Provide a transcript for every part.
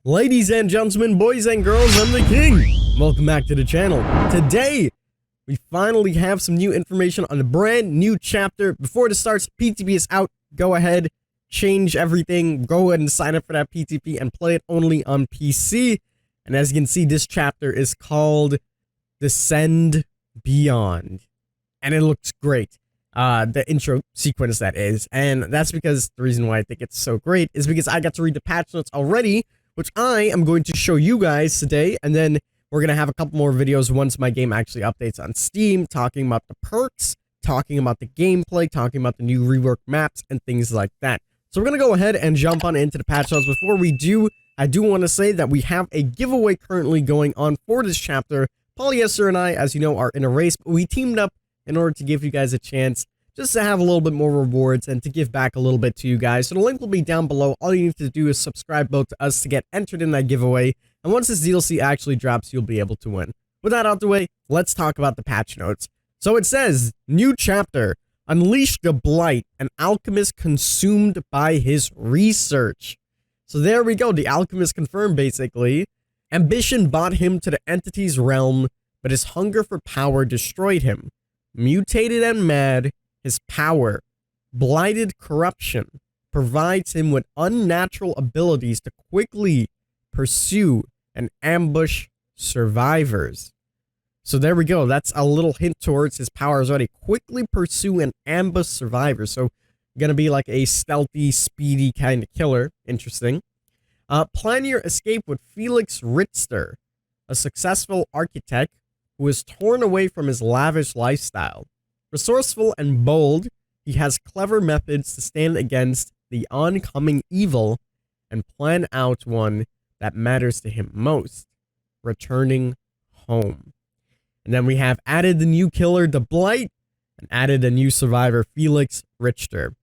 Ladies and gentlemen, boys and girls, I'm the King. Welcome back to the channel. Today, we finally have some new information on a brand new chapter. Before it starts, PTP is out. Go ahead, change everything. Go ahead and sign up for that PTP and play it only on PC. And as you can see, this chapter is called Descend Beyond. And it looks great. The intro sequence, that is. And that's because the reason why I think it's so great is because I got to read the patch notes already, which I am going to show you guys today, and then we're going to have a couple more videos once my game actually updates on Steam, talking about the perks, talking about the gameplay, talking about the new reworked maps, and things like that. So we're going to go ahead and jump on into the patch notes. Before we do, I do want to say that we have a giveaway currently going on for this chapter. Polyester and I, as you know, are in a race, but we teamed up in order to give you guys a chance just to have a little bit more rewards and to give back a little bit to you guys. So the link will be down below. All you need to do is subscribe both to us to get entered in that giveaway. And once this DLC actually drops, you'll be able to win. With that out the way, let's talk about the patch notes. So it says, new chapter, unleash the blight, an alchemist consumed by his research. So there we go. The alchemist confirmed, basically. Ambition brought him to the entity's realm, but his hunger for power destroyed him. Mutated and mad, his power, blighted corruption, provides him with unnatural abilities to quickly pursue and ambush survivors. So there we go. That's a little hint towards his powers already. Quickly pursue and ambush survivors. So gonna be like a stealthy, speedy kind of killer. Interesting. Plan your escape with Felix Richter, a successful architect who is torn away from his lavish lifestyle. Resourceful and bold, he has clever methods to stand against the oncoming evil and plan out one that matters to him most, returning home. And then we have added the new killer, the Blight, and added a new survivor, Felix Richter.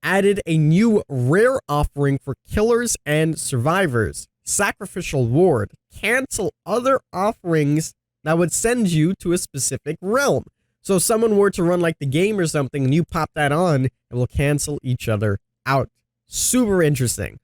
Added a new rare offering for killers and survivors, Sacrificial Ward. Cancel other offerings that would send you to a specific realm. So if someone were to run like the game or something and you pop that on, it will cancel each other out. Super interesting.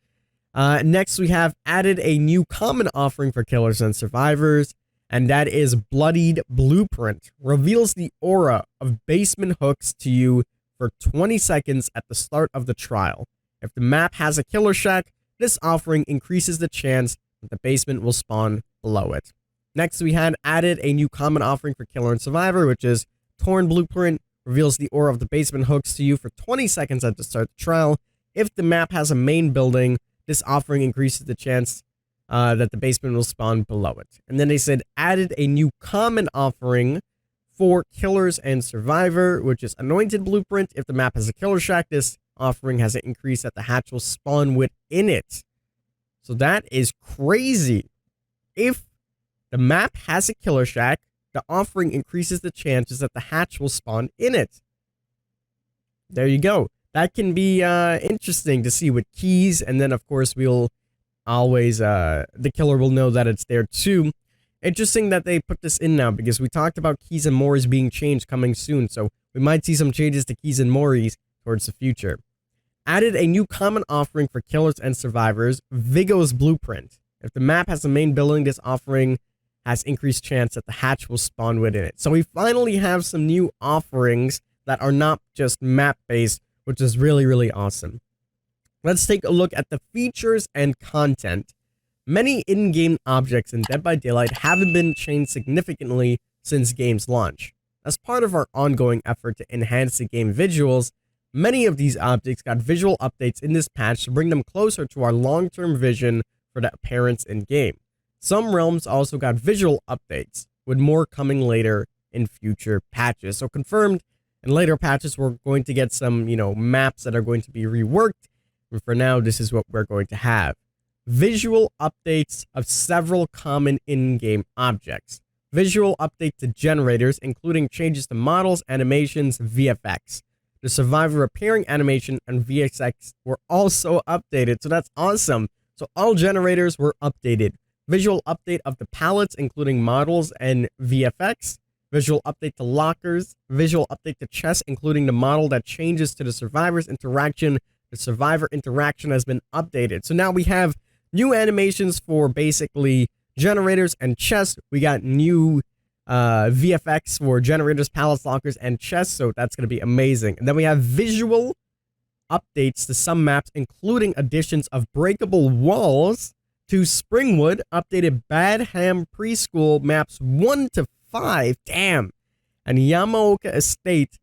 Next, we have added a new common offering for killers and survivors, and that is Bloodied Blueprint. Reveals the aura of basement hooks to you for 20 seconds at the start of the trial. If the map has a killer shack, this offering increases the chance that the basement will spawn below it. Next, we had added a new common offering for killer and survivor, which is Torn Blueprint. Reveals the aura of the basement hooks to you for 20 seconds at the start of the trial. If the map has a main building, this offering increases the chance that the basement will spawn below it. And then they said added a new common offering for killers and survivor, which is Anointed Blueprint. If the map has a killer shack, this offering has an increase that the hatch will spawn within it. So that is crazy. If the map has a killer shack, the offering increases the chances that the hatch will spawn in it. There you go. That can be interesting to see with keys, and then of course we'll always, the killer will know that it's there too. Interesting that they put this in now, because we talked about keys and mores being changed coming soon, so we might see some changes to keys and mores towards the future. Added a new common offering for killers and survivors, Vigo's Blueprint. If the map has a main building, this offering has increased chance that the hatch will spawn within it. So we finally have some new offerings that are not just map-based, which is really, really awesome. Let's take a look at the features and content. Many in-game objects in Dead by Daylight haven't been changed significantly since game's launch. As part of our ongoing effort to enhance the game visuals, many of these objects got visual updates in this patch to bring them closer to our long-term vision for the appearance in-game. Some realms also got visual updates, with more coming later in future patches. So confirmed, in later patches, we're going to get some, maps that are going to be reworked. And for now, this is what we're going to have. Visual updates of several common in-game objects. Visual update to generators, including changes to models, animations, VFX. The survivor appearing animation and VFX were also updated, so that's awesome. So all generators were updated. Visual update of the palettes, including models and VFX. Visual update to lockers. Visual update to chests, including the model that changes to the survivor's interaction. The survivor interaction has been updated. So now we have new animations for basically generators and chests. We got new VFX for generators, palace lockers, and chests, so that's going to be amazing. And then we have visual updates to some maps, including additions of breakable walls to Springwood, updated Badham Preschool maps 1 to 5, damn, and Yamaoka Estate,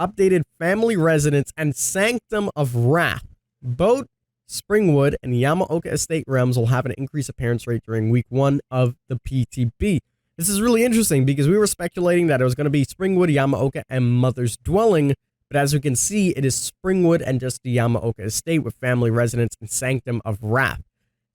updated Family Residence, and Sanctum of Wrath. Both Springwood and Yamaoka Estate realms will have an increased appearance rate during week 1 of the PTB. This is really interesting because we were speculating that it was going to be Springwood, Yamaoka, and Mother's Dwelling, but as we can see, it is Springwood and just the Yamaoka Estate with Family Residence and Sanctum of Wrath.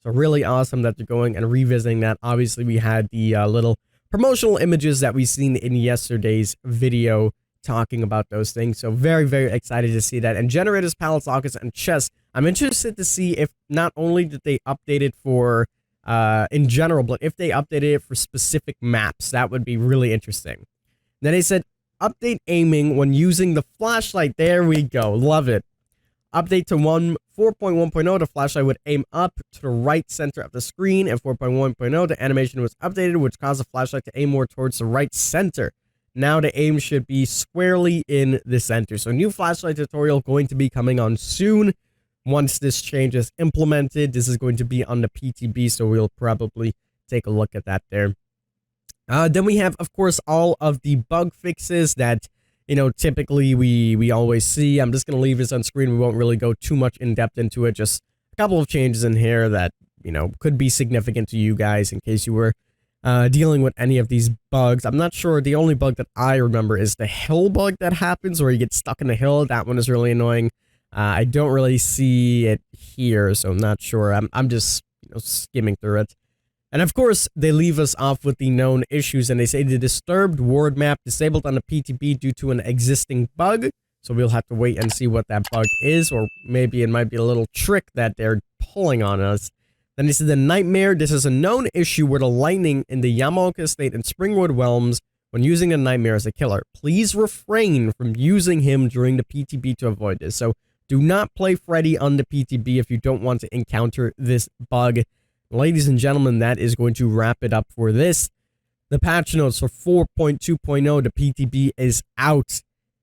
So really awesome that they're going and revisiting that. Obviously, we had the little promotional images that we've seen in yesterday's video talking about those things. So very, very excited to see that. And generators, palace lockers, and chests. I'm interested to see if not only did they update it for in general, but if they updated it for specific maps. That would be really interesting. Then they said update aiming when using the flashlight. There we go. Love it. Update to 4.1.0, the flashlight would aim up to the right center of the screen, and 4.1.0, the animation was updated, which caused the flashlight to aim more towards the right center. Now the aim should be squarely in the center. So new flashlight tutorial going to be coming on soon. Once this change is implemented, this is going to be on the PTB, so we'll probably take a look at that there. Then we have, of course, all of the bug fixes that, you know, typically we always see. I'm just going to leave this on screen. We won't really go too much in depth into it. Just a couple of changes in here that, you know, could be significant to you guys in case you were dealing with any of these bugs. I'm not sure. The only bug that I remember is the hill bug that happens where you get stuck in the hill. That one is really annoying. I don't really see it here, so I'm not sure. I'm just, you know, skimming through it. And of course, they leave us off with the known issues, and they say the disturbed ward map disabled on the PTB due to an existing bug. So we'll have to wait and see what that bug is, or maybe it might be a little trick that they're pulling on us. Then they said the nightmare. This is a known issue where the lightning in the Yamaoka Estate and Springwood realms when using a nightmare as a killer. Please refrain from using him during the PTB to avoid this. So do not play Freddy on the PTB if you don't want to encounter this bug. Ladies and gentlemen, that is going to wrap it up for this. The patch notes for 4.2.0, the PTB is out.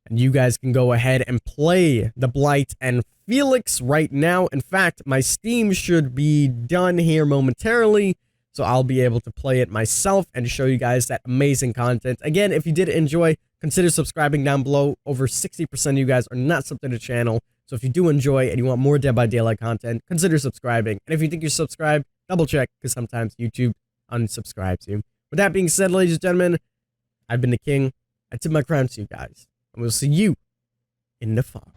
And you guys can go ahead and play the Blight and Felix right now. In fact, my Steam should be done here momentarily, so I'll be able to play it myself and show you guys that amazing content. Again, if you did enjoy, consider subscribing down below. Over 60% of you guys are not subbed to the channel. So if you do enjoy and you want more Dead by Daylight content, consider subscribing. And if you think you're subscribed, double check, because sometimes YouTube unsubscribes you. With that being said, ladies and gentlemen, I've been the King. I tip my crown to you guys. And we'll see you in the fall.